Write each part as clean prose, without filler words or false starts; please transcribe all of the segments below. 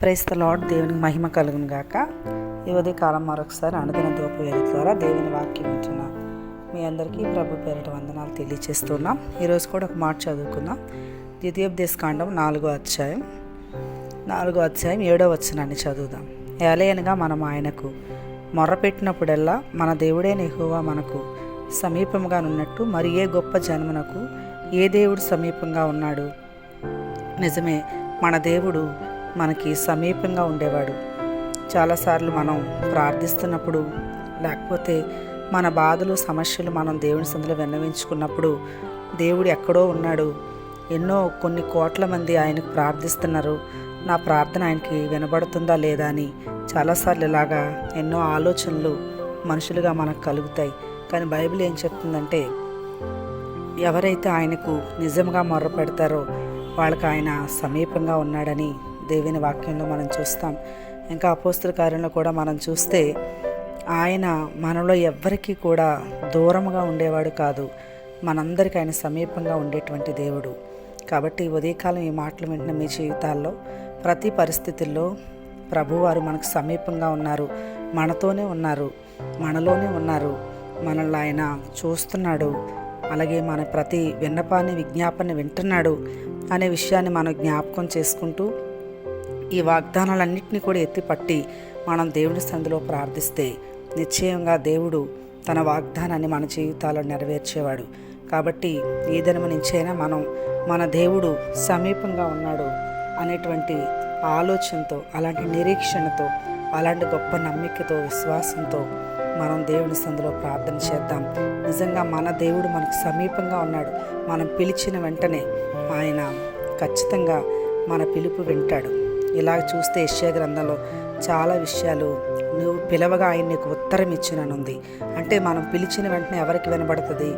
Praise the lord. దేవునికి మహిమ కలుగును గాక. ఈ ఉదయకాలం మరొకసారి అనుదిన దోపవేళ ద్వారా దేవుని వాక్యం వింటున్న మీ అందరికీ ప్రభు పేరిట వందనాలు తెలియజేస్తున్నాం. ఈరోజు కూడా ఒక మాట చదువుకుందాం. ద్వితీయోపదేశకాండం 4వ అధ్యాయం 7వ వచనాన్ని చదువుదాం. ఏలయనగా మనం ఆయనకు మొర్రపెట్టినప్పుడల్లా మన దేవుడైన యెహోవా మనకు సమీపంగా ఉన్నట్టు మరి ఏ గొప్ప జన్మనకు ఏ దేవుడు సమీపంగా ఉన్నాడు? నిజమే, మన దేవుడు మనకి సమీపంగా ఉండేవాడు. చాలాసార్లు మనం ప్రార్థిస్తున్నప్పుడు, లేకపోతే మన బాధలు సమస్యలు మనం దేవుని సన్నిధిలో విన్నవించుకున్నప్పుడు దేవుడు ఎక్కడో ఉన్నాడు, కొన్ని కోట్ల మంది ఆయనకు ప్రార్థిస్తున్నారు, నా ప్రార్థన ఆయనకి వినబడుతుందా లేదా అని చాలాసార్లు ఇలాగా ఎన్నో ఆలోచనలు మనుషులుగా మనకు కలుగుతాయి. కానీ బైబిల్ ఏం చెప్తుందంటే, ఎవరైతే ఆయనకు నిజంగా మొర్ర పెడతారో వాళ్ళకి ఆయన సమీపంగా ఉన్నాడని దేవుని వాక్యంలో మనం చూస్తాం. ఇంకా అపోస్తుల కార్యంలో కూడా మనం చూస్తే ఆయన మనలో ఎవ్వరికీ కూడా దూరంగా ఉండేవాడు కాదు, మనందరికీ ఆయన సమీపంగా ఉండేటువంటి దేవుడు. కాబట్టి ఉదయకాలం ఈ మాటలు వింటున్న మీ జీవితాల్లో ప్రతి పరిస్థితుల్లో ప్రభువారు మనకు సమీపంగా ఉన్నారు, మనతోనే ఉన్నారు, మనలోనే ఉన్నారు, మనల్ని ఆయన చూస్తున్నాడు, అలాగే మన ప్రతి విన్నపాన్ని విజ్ఞాపనని వింటున్నాడు అనే విషయాన్ని మనం జ్ఞాపకం చేసుకుంటూ ఈ వాగ్దానాలన్నింటినీ కూడా ఎత్తిపట్టి మనం దేవుని సన్నిధిలో ప్రార్థిస్తే నిశ్చయంగా దేవుడు తన వాగ్దానాన్ని మన జీవితాల్లో నెరవేర్చేవాడు. కాబట్టి ఈ దినం నుంచైనా మనం మన దేవుడు సమీపంగా ఉన్నాడు అనేటువంటి ఆలోచనతో, అలాంటి నిరీక్షణతో, అలాంటి గొప్ప నమ్మికతో, విశ్వాసంతో మనం దేవుని సన్నిధిలో ప్రార్థన చేద్దాం. నిజంగా మన దేవుడు మనకు సమీపంగా ఉన్నాడు. మనం పిలిచిన వెంటనే ఆయన ఖచ్చితంగా మన పిలుపు వింటాడు. ఇలా చూస్తే యెషయా గ్రంథంలో చాలా విషయాలు, నువ్వు పిలవగా ఆయన నీకు ఉత్తరం ఇచ్చిననుంది. అంటే మనం పిలిచిన వెంటనే ఎవరికి వినబడుతుంది?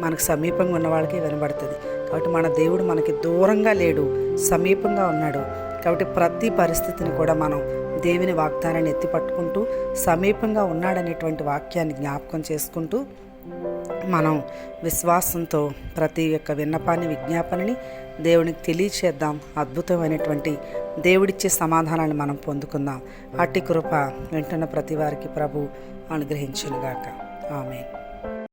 మనకు సమీపంగా ఉన్న వాళ్ళకి వినబడుతుంది. కాబట్టి మన దేవుడు మనకి దూరంగా లేడు, సమీపంగా ఉన్నాడు. కాబట్టి ప్రతి పరిస్థితిని కూడా మనం దేవుని వాగ్దానాన్ని ఎత్తిపట్టుకుంటూ సమీపంగా ఉన్నాడనేటువంటి వాక్యాన్ని జ్ఞాపకం చేసుకుంటూ మనం విశ్వాసంతో ప్రతి ఒక్క విన్నపాన్ని విజ్ఞాపనని దేవునికి తెలియచేద్దాం. అద్భుతమైనటువంటి దేవుడిచ్చే సమాధానాన్ని మనం పొందుకుందాం. అట్టి కృప వింటున్న ప్రతి వారికి ప్రభు అనుగ్రహించునుగాక. ఆమేన్.